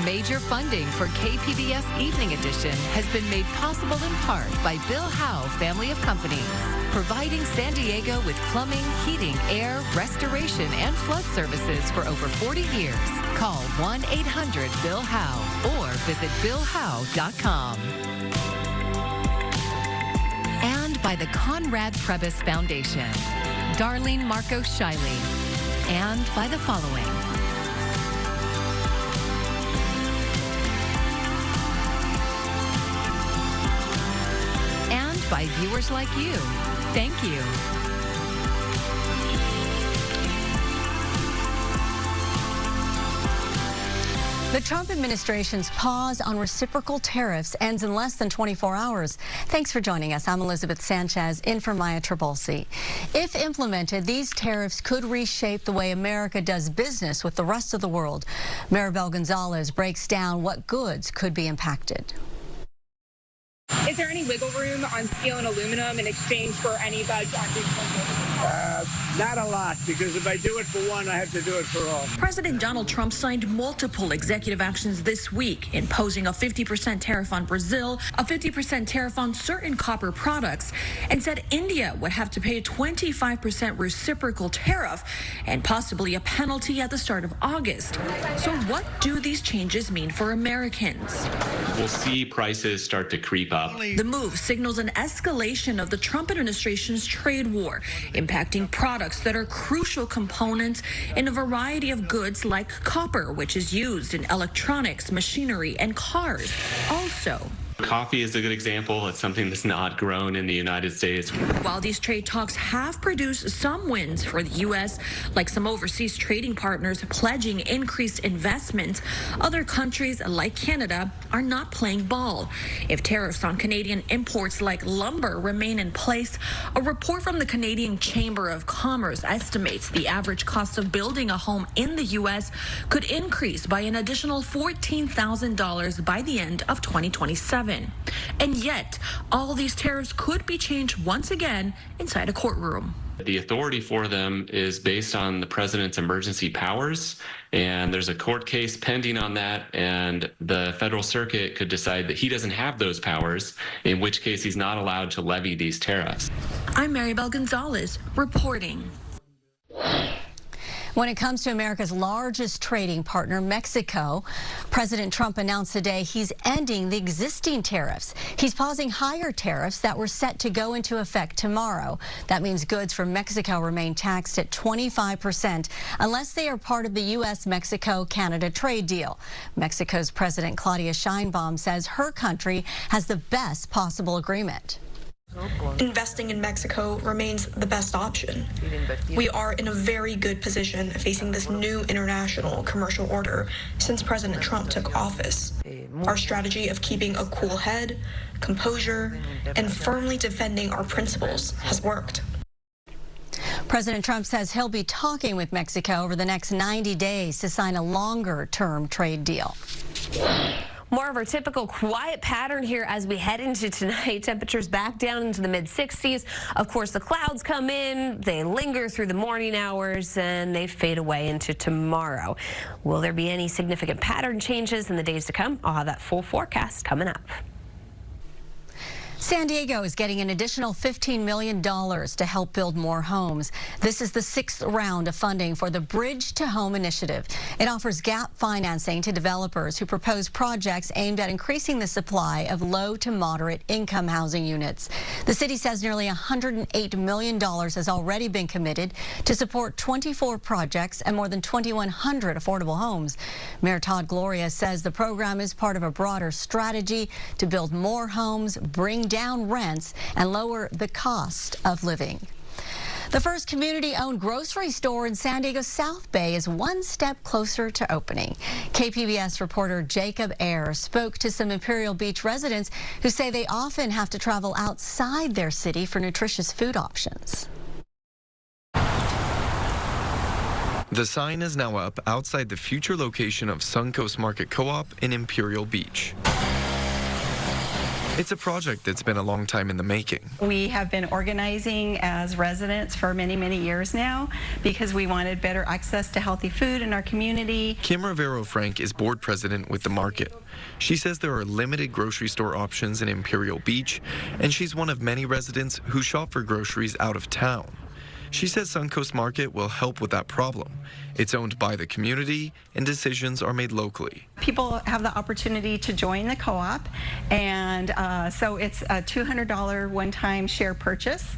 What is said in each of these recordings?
Major funding for KPBS Evening Edition has been made possible in part by Bill Howe Family of Companies, providing San Diego with plumbing, heating, air, restoration, and flood services for over 40 years. Call 1-800-BILL-HOWE or visit BillHowe.com. And by the Conrad Prebys Foundation, Darlene Marcos Shiley, and by the following. And by viewers like you. Thank you. The Trump administration's pause on reciprocal tariffs ends in less than 24 hours. Thanks for joining us. I'm Elizabeth Sanchez, in for Maya Trabulsi. If implemented, these tariffs could reshape the way America does business with the rest of the world. Maribel Gonzalez breaks down what goods could be impacted. Is there any wiggle room on steel and aluminum in exchange for any budge on not a lot, because if I do it for one, I have to do it for all. President Donald Trump signed multiple executive actions this week, imposing a 50% tariff on Brazil, a 50% tariff on certain copper products, and said India would have to pay a 25% reciprocal tariff and possibly a penalty at the start of August. So what do these changes mean for Americans? We'll see prices start to creep up. The move signals an escalation of the Trump administration's trade war, impacting products that are crucial components in a variety of goods like copper, which is used in electronics, machinery, and cars. Also, coffee is a good example. It's something that's not grown in the United States. While these trade talks have produced some wins for the U.S., like some overseas trading partners pledging increased investment, other countries like Canada are not playing ball. If tariffs on Canadian imports like lumber remain in place, a report from the Canadian Chamber of Commerce estimates the average cost of building a home in the U.S. could increase by an additional $14,000 by the end of 2027. And yet, all these tariffs could be changed once again inside a courtroom. The authority for them is based on the president's emergency powers, and there's a court case pending on that, and the federal circuit could decide that he doesn't have those powers, in which case he's not allowed to levy these tariffs. I'm Maribel Gonzalez, reporting. When it comes to America's largest trading partner, Mexico, President Trump announced today he's ending the existing tariffs. He's pausing higher tariffs that were set to go into effect tomorrow. That means goods from Mexico remain taxed at 25% unless they are part of the U.S.-Mexico-Canada trade deal. Mexico's President Claudia Sheinbaum says her country has the best possible agreement. Investing in Mexico remains the best option. We are in a very good position facing this new international commercial order since President Trump took office. Our strategy of keeping a cool head, composure, and firmly defending our principles has worked. President Trump says he'll be talking with Mexico over the next 90 days to sign a longer-term trade deal. More of our typical quiet pattern here as we head into tonight. Temperatures back down into the mid-60s. Of course, the clouds come in, they linger through the morning hours, and they fade away into tomorrow. Will there be any significant pattern changes in the days to come? I'll have that full forecast coming up. San Diego is getting an additional $15 million to help build more homes. This is the 6th round of funding for the Bridge to Home initiative. It offers gap financing to developers who propose projects aimed at increasing the supply of low to moderate income housing units. The city says nearly $108 million has already been committed to support 24 projects and more than 2,100 affordable homes. Mayor Todd Gloria says the program is part of a broader strategy to build more homes, bring down rents, and lower the cost of living. The first community-owned grocery store in San Diego's South Bay is one step closer to opening. KPBS reporter Jacob Ayers spoke to some Imperial Beach residents who say they often have to travel outside their city for nutritious food options. The sign is now up outside the future location of Suncoast Market Co-op in Imperial Beach. It's a project that's been a long time in the making. We have been organizing as residents for many, many years now because we wanted better access to healthy food in our community. Kim Rivero-Frank is board president with the market. She says there are limited grocery store options in Imperial Beach, and she's one of many residents who shop for groceries out of town. She says Suncoast Market will help with that problem. It's owned by the community, and decisions are made locally. People have the opportunity to join the co-op, and so it's a $200 one-time share purchase.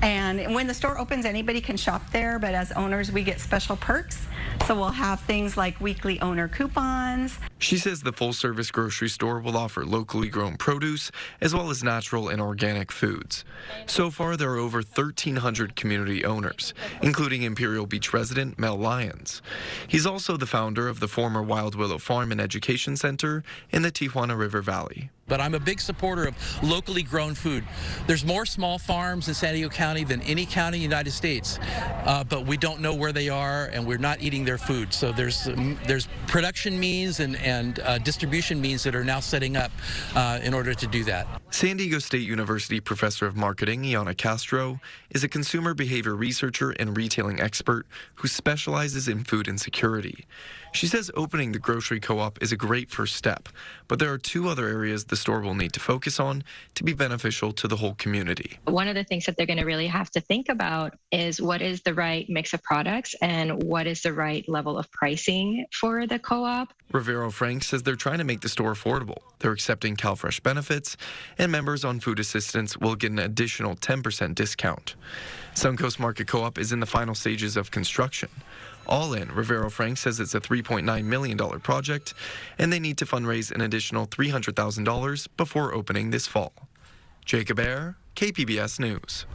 And when the store opens, anybody can shop there, but as owners, we get special perks. So we'll have things like weekly owner coupons. She says the full-service grocery store will offer locally grown produce as well as natural and organic foods. So far, there are over 1,300 community owners, including Imperial Beach resident Mel Lyons. He's also the founder of the former Wild Willow Farm and Education Center in the Tijuana River Valley. But I'm a big supporter of locally grown food. There's more small farms in San Diego County than any county in the United States, but we don't know where they are, and we're not eating their food. So there's production means and distribution means that are now setting up in order to do that. San Diego State University professor of marketing, Iana Castro, is a consumer behavior researcher and retailing expert who specializes in food insecurity. She says opening the grocery co-op is a great first step, but there are two other areas the store will need to focus on to be beneficial to the whole community. One of the things that they're going to really have to think about is what is the right mix of products and what is the right level of pricing for the co-op. Rivero-Frank says they're trying to make the store affordable. They're accepting CalFresh benefits, and members on food assistance will get an additional 10% discount. Suncoast Market Co-op is in the final stages of construction. All in, Rivero-Frank says it's a $3.9 million project, and they need to fundraise an additional $300,000 before opening this fall. Jacob Ayer, KPBS News.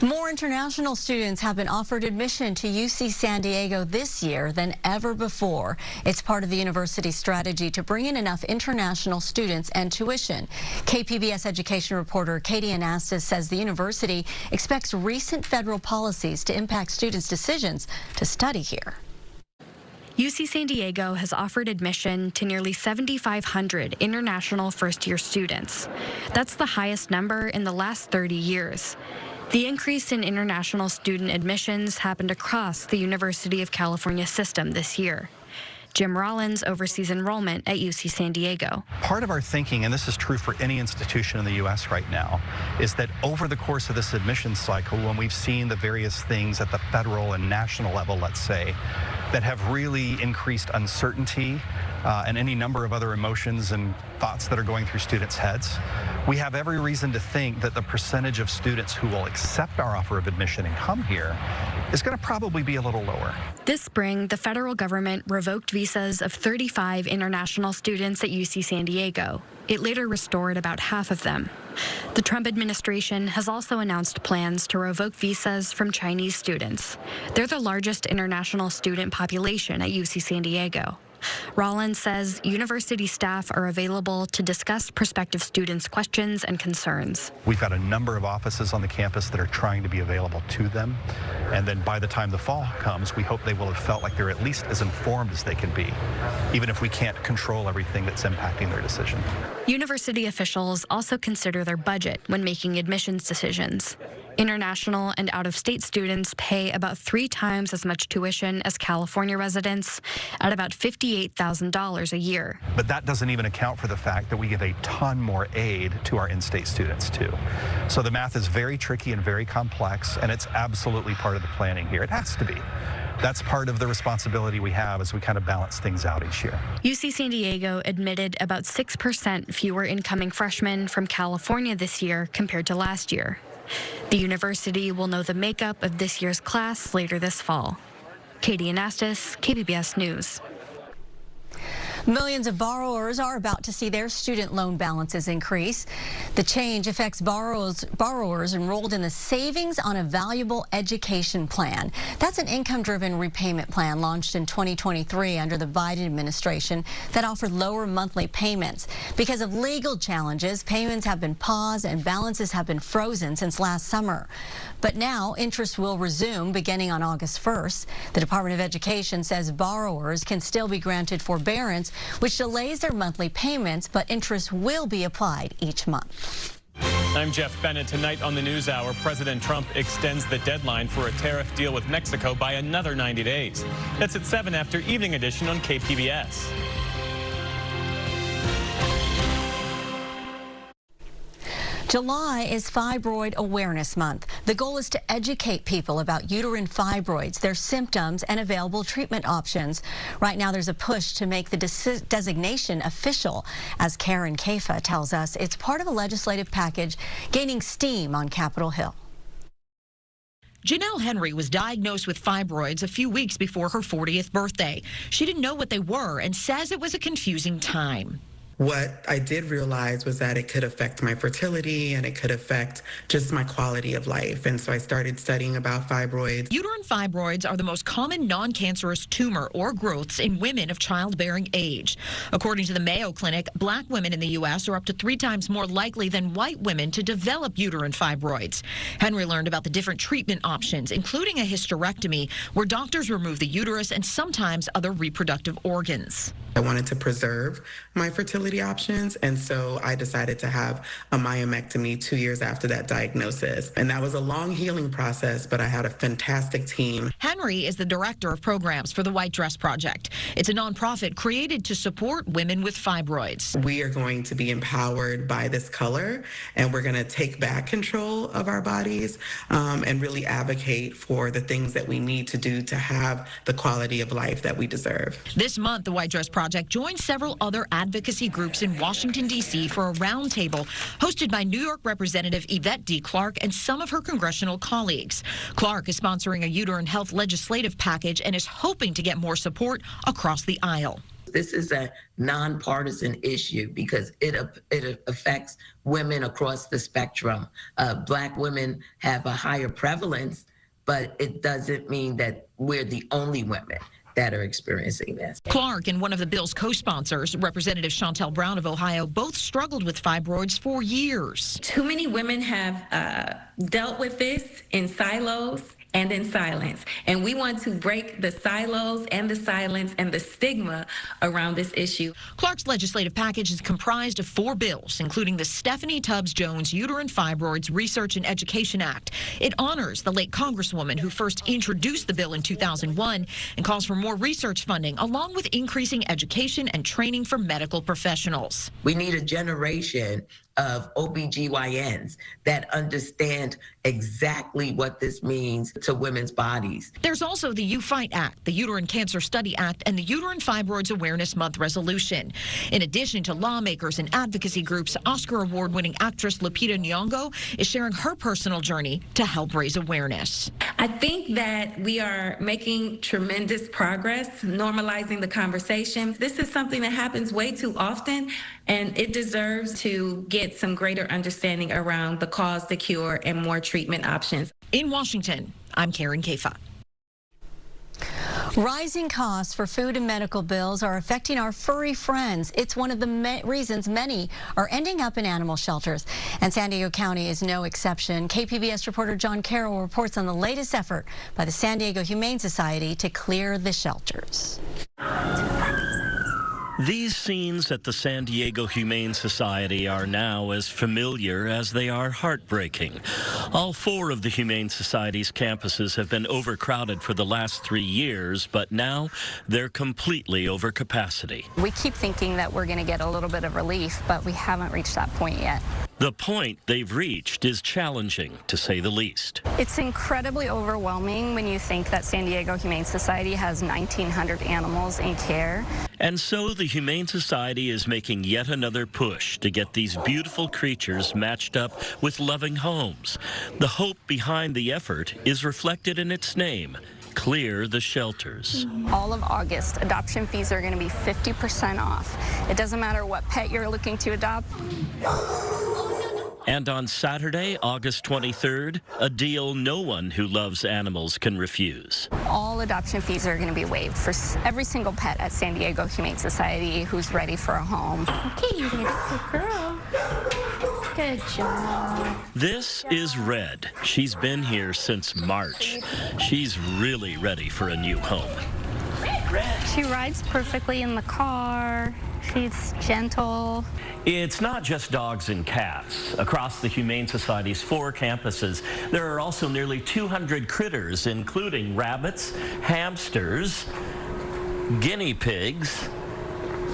More international students have been offered admission to UC San Diego this year than ever before. It's part of the university's strategy to bring in enough international students and tuition. KPBS education reporter Katie Anastas says the university expects recent federal policies to impact students' decisions to study here. UC San Diego has offered admission to nearly 7,500 international first-year students. That's the highest number in the last 30 years. The increase in international student admissions happened across the University of California system this year. Jim Rollins oversees enrollment at UC San Diego. Part of our thinking, and this is true for any institution in the U.S. right now, is that over the course of this admissions cycle, when we've seen the various things at the federal and national level, let's say, that have really increased uncertainty and any number of other emotions and thoughts that are going through students' heads, we have every reason to think that the percentage of students who will accept our offer of admission and come here is going to probably be a little lower. This spring, the federal government revoked visas of 35 international students at UC San Diego. It later restored about half of them. The Trump administration has also announced plans to revoke visas from Chinese students. They're the largest international student population at UC San Diego. Rollins says university staff are available to discuss prospective students' questions and concerns. We've got a number of offices on the campus that are trying to be available to them. And then by the time the fall comes, we hope they will have felt like they're at least as informed as they can be, even if we can't control everything that's impacting their decision. University officials also consider their budget when making admissions decisions. International and out-of-state students pay about 3 times as much tuition as California residents at about $58,000 a year. But that doesn't even account for the fact that we give a ton more aid to our in-state students, too. So the math is very tricky and very complex, and it's absolutely part of the planning here. It has to be. That's part of the responsibility we have as we kind of balance things out each year. UC San Diego admitted about 6% fewer incoming freshmen from California this year compared to last year. The university will know the makeup of this year's class later this fall. Katie Anastas, KPBS News. Millions of borrowers are about to see their student loan balances increase. The change affects borrowers enrolled in the Savings on a Valuable Education Plan. That's an income-driven repayment plan launched in 2023 under the Biden administration that offered lower monthly payments. Because of legal challenges, payments have been paused and balances have been frozen since last summer. But now interest will resume beginning on August 1st. The Department of Education says borrowers can still be granted forbearance which delays their monthly payments, but interest will be applied each month. I'm Jeff Bennett. Tonight on the NewsHour, President Trump extends the deadline for a tariff deal with Mexico by another 90 days. That's at 7 after Evening Edition on KPBS. July is Fibroid Awareness Month. The goal is to educate people about uterine fibroids, their symptoms, and available treatment options. Right now, there's a push to make the designation official. As Karen Kafa tells us, it's part of a legislative package gaining steam on Capitol Hill. Janelle Henry was diagnosed with fibroids a few weeks before her 40th birthday. She didn't know what they were and says it was a confusing time. What I did realize was that it could affect my fertility and it could affect just my quality of life. And so I started studying about fibroids. Uterine fibroids are the most common non-cancerous tumor or growths in women of childbearing age. According to the Mayo Clinic, black women in the U.S. are up to 3 times more likely than white women to develop uterine fibroids. Henry learned about the different treatment options, including a hysterectomy, where doctors remove the uterus and sometimes other reproductive organs. I wanted to preserve my fertility options, and so I decided to have a myomectomy 2 years after that diagnosis. And that was a long healing process, but I had a fantastic team. Henry is the director of programs for the White Dress Project. It's a nonprofit created to support women with fibroids. We are going to be empowered by this color, and we're going to take back control of our bodies and really advocate for the things that we need to do to have the quality of life that we deserve. This month, the White Dress Project joined several other advocacy groups in Washington, D.C. for a roundtable hosted by New York Representative Yvette D. Clarke and some of her congressional colleagues. Clarke is sponsoring a uterine health legislative package and is hoping to get more support across the aisle. This is a nonpartisan issue because it affects women across the spectrum. Black women have a higher prevalence, but it doesn't mean that we're the only women that are experiencing this. Clarke and one of the bill's co-sponsors, Representative Chantel Brown of Ohio, both struggled with fibroids for years. Too many women have dealt with this in silos and in silence. And we want to break the silos and the silence and the stigma around this issue. Clarke's legislative package is comprised of 4 bills, including the Stephanie Tubbs Jones Uterine Fibroids Research and Education Act. It honors the late Congresswoman who first introduced the bill in 2001 and calls for more research funding, along with increasing education and training for medical professionals. We need a generation of OBGYNs that understand exactly what this means to women's bodies. There's also the You Fight Act, the Uterine Cancer Study Act, and the Uterine Fibroids Awareness Month resolution. In addition to lawmakers and advocacy groups, Oscar Award-winning actress Lupita Nyong'o is sharing her personal journey to help raise awareness. I think that we are making tremendous progress, normalizing the conversation. This is something that happens way too often, and it deserves to get some greater understanding around the cause, the cure, and more treatment options. In Washington, I'm Karen Kafa. Rising costs for food and medical bills are affecting our furry friends. It's one of the reasons many are ending up in animal shelters, and San Diego County is no exception. KPBS reporter John Carroll reports on the latest effort by the San Diego Humane Society to clear the shelters. These scenes at the San Diego Humane Society are now as familiar as they are heartbreaking. All 4 of the Humane Society's campuses have been overcrowded for the last 3 years, but now they're completely over capacity. We keep thinking that we're going to get a little bit of relief, but we haven't reached that point yet. The point they've reached is challenging, to say the least. It's incredibly overwhelming when you think that San Diego Humane Society has 1,900 animals in care. And so the Humane Society is making yet another push to get these beautiful creatures matched up with loving homes. The hope behind the effort is reflected in its name: Clear the Shelters. All of August, adoption fees are going to be 50% off. It doesn't matter what pet you're looking to adopt. And on Saturday, August 23rd, a deal no one who loves animals can refuse. All adoption fees are going to be waived for every single pet at San Diego Humane Society who's ready for a home. Okay, you did it. Good girl. Good job. This is Red. She's been here since March. She's really ready for a new home. She rides perfectly in the car. She's gentle. It's not just dogs and cats. Across the Humane Society's 4 campuses, there are also nearly 200 critters, including rabbits, hamsters, guinea pigs,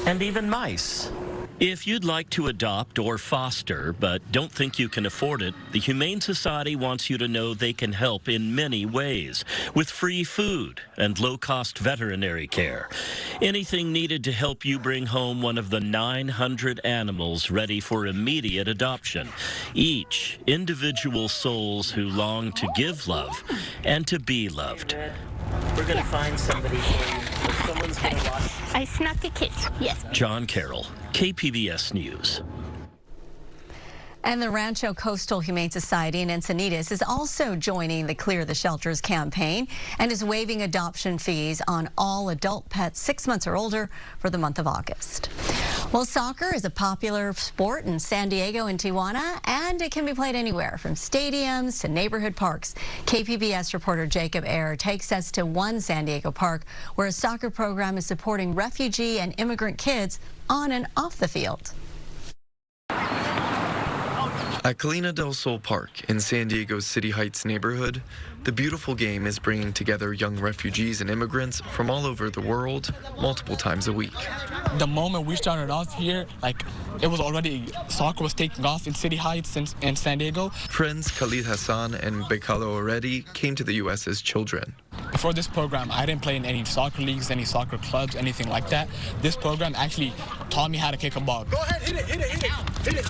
and even mice. If you'd like to adopt or foster, but don't think you can afford it, the Humane Society wants you to know they can help in many ways, with free food and low-cost veterinary care. Anything needed to help you bring home one of the 900 animals ready for immediate adoption. Each individual souls who long to give love and to be loved. We're going to find somebody for you. Someone's going to watch. I snuck a kiss, yes. John Carroll, KPBS News. And the Rancho Coastal Humane Society in Encinitas is also joining the Clear the Shelters campaign and is waiving adoption fees on all adult pets 6 months or older for the month of August. Well, soccer is a popular sport in San Diego and Tijuana, and it can be played anywhere from stadiums to neighborhood parks. KPBS reporter Jacob Ayer takes us to one San Diego park where a soccer program is supporting refugee and immigrant kids on and off the field. At Colina del Sol Park in San Diego's City Heights neighborhood, the beautiful game is bringing together young refugees and immigrants from all over the world multiple times a week. The moment we started off here, it was already, soccer was taking off in City Heights and San Diego. Friends Khalid Hassan and Bekalo Already came to the U.S. as children. Before this program, I didn't play in any soccer leagues, any soccer clubs, anything like that. This program actually taught me how to kick a ball. Go ahead, hit it.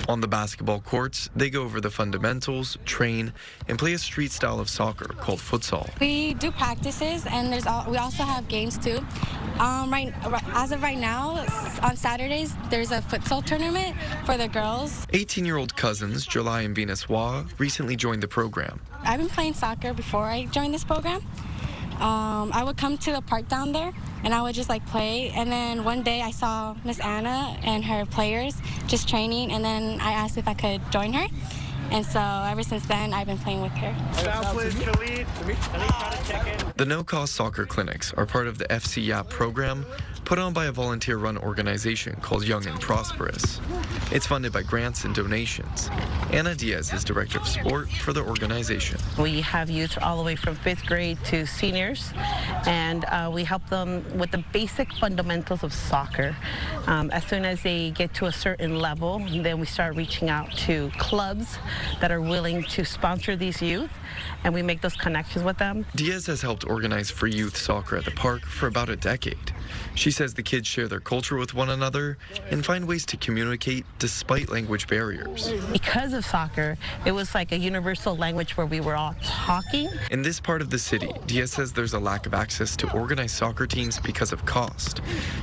On the basketball courts, they go over the fundamentals, train, and play a street style of soccer called futsal. We do practices, and we also have games too. As of right now, on Saturdays, there's a futsal tournament for the girls. 18-year-old cousins July and Venus Wah recently joined the program. I've been playing soccer before I joined this program. I would come to the park down there and I would just play, and then one day I saw Miss Anna and her players just training, and then I asked if I could join her, and so ever since then I've been playing with her. The no-cost soccer clinics are part of the FCYAP program put on by a volunteer-run organization called Young and Prosperous. It's funded by grants and donations. Anna Diaz is director of sport for the organization. We have youth all the way from 5th grade to seniors, and we help them with the basic fundamentals of soccer. As soon as they get to a certain level, then we start reaching out to clubs that are willing to sponsor these youth, and we make those connections with them. Diaz has helped organize free youth soccer at the park for about a decade. She says the kids share their culture with one another and find ways to communicate despite language barriers. Because of soccer, it was like a universal language where we were all talking. In this part of the city, Diaz says there's a lack of access to organized soccer teams because of cost.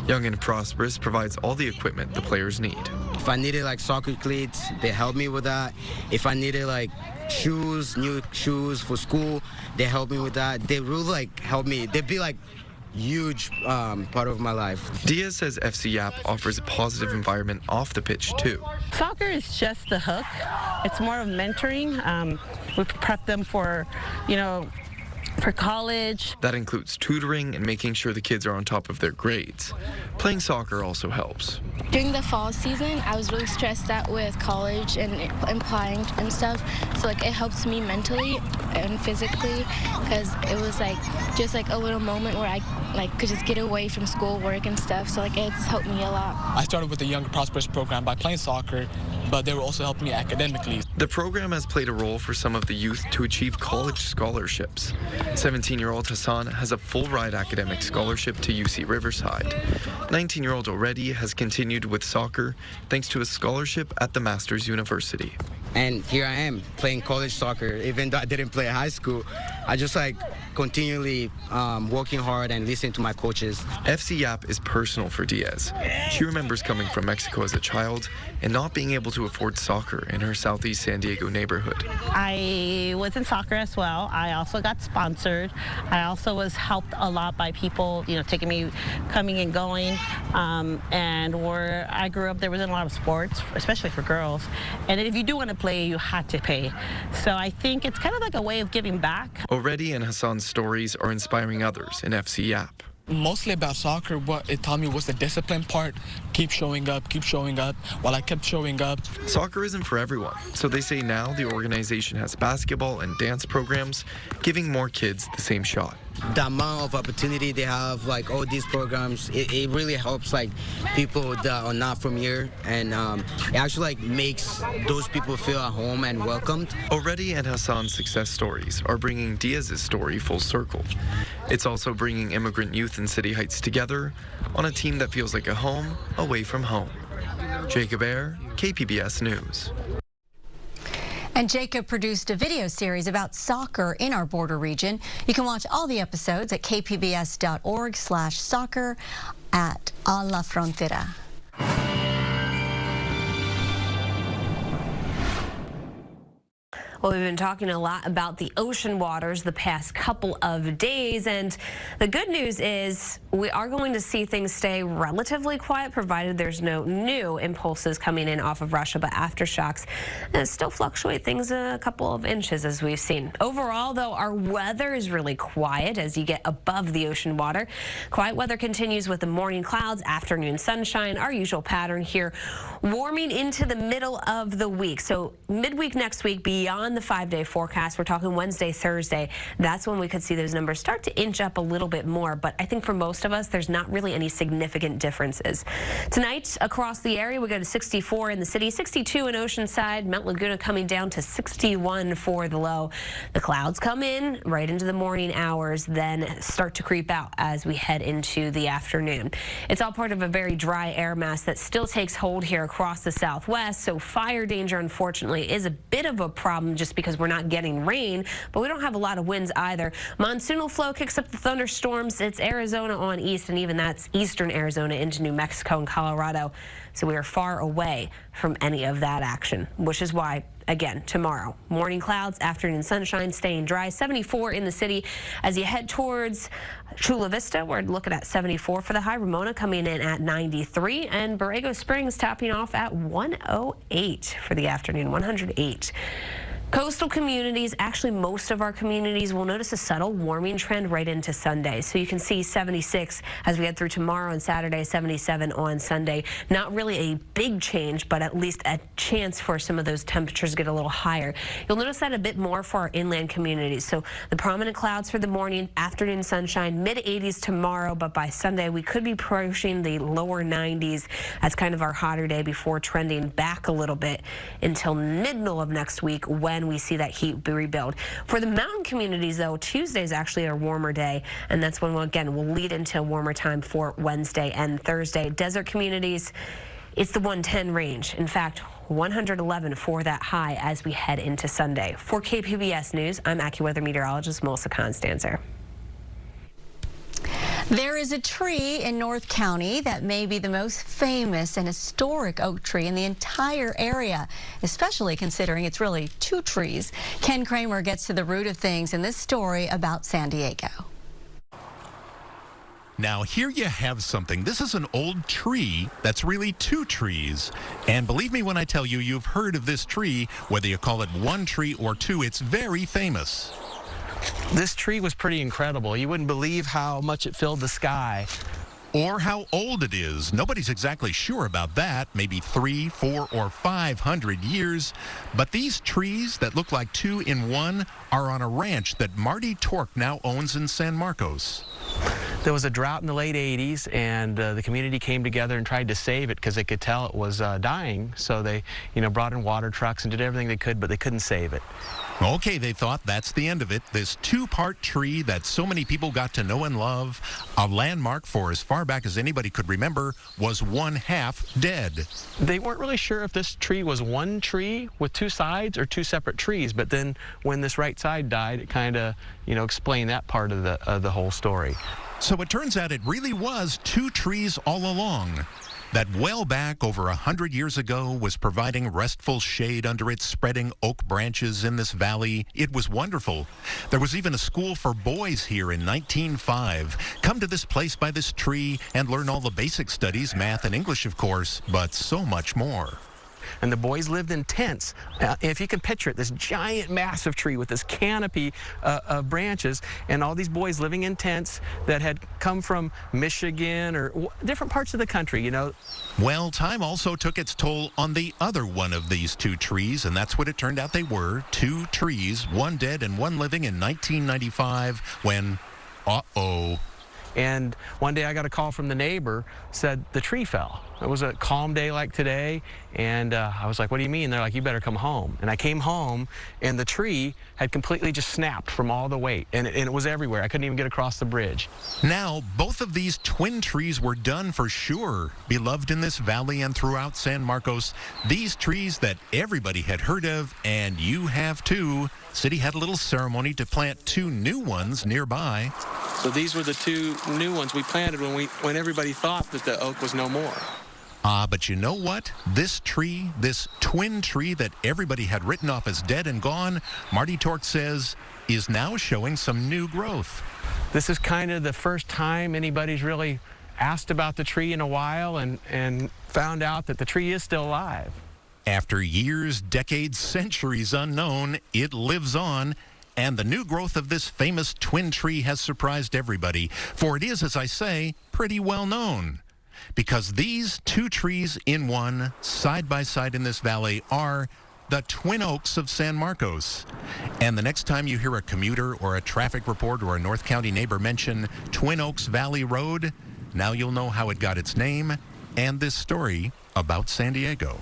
Young and Prosperous provides all the equipment the players need. If I needed soccer cleats, they help me with that. If I needed shoes, new shoes for school, they help me with that. They really help me. They'd be huge part of my life. Diaz says FCYAP offers a positive environment off the pitch too. Soccer is just the hook. It's more of mentoring. We prep them for, for college. That includes tutoring and making sure the kids are on top of their grades. Playing soccer also helps. During the fall season, I was really stressed out with college and applying and stuff. So it helps me mentally and physically, because it was just a little moment where I could just get away from school work and stuff. So it's helped me a lot. I started with the Young Prosperous program by playing soccer, but they were also helping me academically. The program has played a role for some of the youth to achieve college scholarships. 17-year-old Hassan has a full-ride academic scholarship to UC Riverside. 19-year-old Already has continued with soccer thanks to a scholarship at the Masters University. And here I am playing college soccer. Even though I didn't play at high school, I just continually working hard and listening to my coaches. FCYAP is personal for Diaz. She remembers coming from Mexico as a child and not being able to afford soccer in her Southeast San Diego neighborhood. I was in soccer as well. I also got sponsored. I also was helped a lot by people, taking me, coming and going. And where I grew up, there wasn't a lot of sports, especially for girls. And if you do want to play, you had to pay. So I think it's kind of like a way of giving back. Already and Hassan's stories are inspiring others in FC Yap. Mostly about soccer, what it taught me was the discipline part. Keep showing up. While I kept showing up. Soccer isn't for everyone, so they say now the organization has basketball and dance programs, giving more kids the same shot. The amount of opportunity they have, like all these programs, it really helps like people that are not from here, and it actually like makes those people feel at home and welcomed. Already and Hassan's success stories are bringing Diaz's story full circle. It's also bringing immigrant youth in City Heights together on a team that feels like a home away from home. Jacob Ayer, KPBS News. And Jacob produced a video series about soccer in our border region. You can watch all the episodes at kpbs.org/soccer at A La Frontera. Well, we've been talking a lot about the ocean waters the past couple of days, and the good news is we are going to see things stay relatively quiet, provided there's no new impulses coming in off of Russia, but aftershocks still fluctuate things a couple of inches, as we've seen. Overall, though, our weather is really quiet as you get above the ocean water. Quiet weather continues with the morning clouds, afternoon sunshine, our usual pattern here, warming into the middle of the week. So midweek next week, beyond the 5-day forecast, we're talking Wednesday, Thursday, that's when we could see those numbers start to inch up a little bit more. But I think for most of us, there's not really any significant differences. Tonight, across the area, we go to 64 in the city, 62 in Oceanside, Mount Laguna coming down to 61 for the low. The clouds come in right into the morning hours, then start to creep out as we head into the afternoon. It's all part of a very dry air mass that still takes hold here across the southwest, so fire danger, unfortunately, is a bit of a problem just because we're not getting rain, but we don't have a lot of winds either. Monsoonal flow kicks up the thunderstorms. It's Arizona on east, and even that's eastern Arizona into New Mexico and Colorado. So we are far away from any of that action, which is why, again, tomorrow, morning clouds, afternoon sunshine, staying dry, 74 in the city. As you head towards Chula Vista, we're looking at 74 for the high. Ramona coming in at 93, and Borrego Springs topping off at 108 for the afternoon, 108. Coastal communities, actually most of our communities, will notice a subtle warming trend right into Sunday. So you can see 76 as we head through tomorrow and Saturday, 77 on Sunday. Not really a big change, but at least a chance for some of those temperatures to get a little higher. You'll notice that a bit more for our inland communities. So the prominent clouds for the morning, afternoon sunshine, mid-80s tomorrow, but by Sunday we could be approaching the lower 90s. That's kind of our hotter day before trending back a little bit until middle of next week when we see that heat rebuild. For the mountain communities, though, Tuesday is actually a warmer day, and that's when we'll lead into a warmer time for Wednesday and Thursday. Desert communities, it's the 110 range. In fact, 111 for that high as we head into Sunday. For KPBS News, I'm AccuWeather meteorologist Melissa Constanzer. There is a tree in North County that may be the most famous and historic oak tree in the entire area, especially considering it's really two trees. Ken Kramer gets to the root of things in this story about San Diego. Now, here you have something. This is an old tree that's really two trees. And believe me when I tell you, you've heard of this tree. Whether you call it one tree or two, it's very famous. This tree was pretty incredible. You wouldn't believe how much it filled the sky. Or how old it is. Nobody's exactly sure about that. Maybe 300, 400, or 500 years. But these trees that look like two in one are on a ranch that Marty Torque now owns in San Marcos. There was a drought in the late 80s, and the community came together and tried to save it because they could tell it was dying. So they, brought in water trucks and did everything they could, but they couldn't save it. Okay, they thought that's the end of it. This two-part tree that so many people got to know and love, a landmark for as far back as anybody could remember, was one half dead. They weren't really sure if this tree was one tree with two sides or two separate trees, but then when this right side died, it kind of, explained that part of the whole story. So it turns out it really was two trees all along. That well back over 100 years ago was providing restful shade under its spreading oak branches in this valley. It was wonderful. There was even a school for boys here in 1905. Come to this place by this tree and learn all the basic studies, math and English, of course, but so much more. and the boys lived in tents. If you can picture it, this giant, massive tree with this canopy of branches, and all these boys living in tents that had come from Michigan or different parts of the country, you know. Well, time also took its toll on the other one of these two trees, and that's what it turned out they were, two trees, one dead and one living in 1995 when, uh-oh. And one day I got a call from the neighbor, said the tree fell. It was a calm day like today, and I was like, what do you mean? They're like, you better come home. And I came home, and the tree had completely just snapped from all the weight, and it was everywhere. I couldn't even get across the bridge. Now, both of these twin trees were done for sure. Beloved in this valley and throughout San Marcos, these trees that everybody had heard of, and you have too. City had a little ceremony to plant two new ones nearby. So these were the two new ones we planted when everybody thought that the oak was no more. But you know what? This tree, this twin tree that everybody had written off as dead and gone, Marty Tork says, is now showing some new growth. This is kind of the first time anybody's really asked about the tree in a while and found out that the tree is still alive. After years, decades, centuries unknown, it lives on. And the new growth of this famous twin tree has surprised everybody, for it is, as I say, pretty well known. Because these two trees in one, side by side in this valley, are the twin oaks of San Marcos. And the next time you hear a commuter or a traffic reporter or a North County neighbor mention Twin Oaks Valley Road, now you'll know how it got its name and this story about San Diego.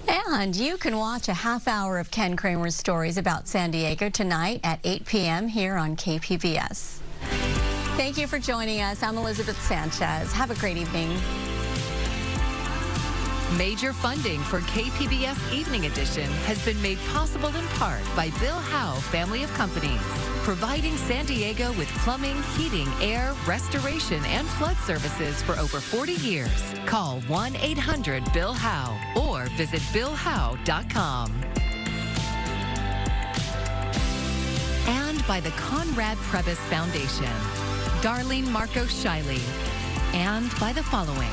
And you can watch a half hour of Ken Kramer's stories about San Diego tonight at 8 p.m. here on KPBS. Thank you for joining us. I'm Elizabeth Sanchez. Have a great evening. Major funding for KPBS Evening Edition has been made possible in part by Bill Howe Family of Companies, providing San Diego with plumbing, heating, air, restoration, and flood services for over 40 years. Call 1-800-BILL-HOWE or visit BillHowe.com. And by the Conrad Prebys Foundation, Darlene Marcos Shiley, and by the following.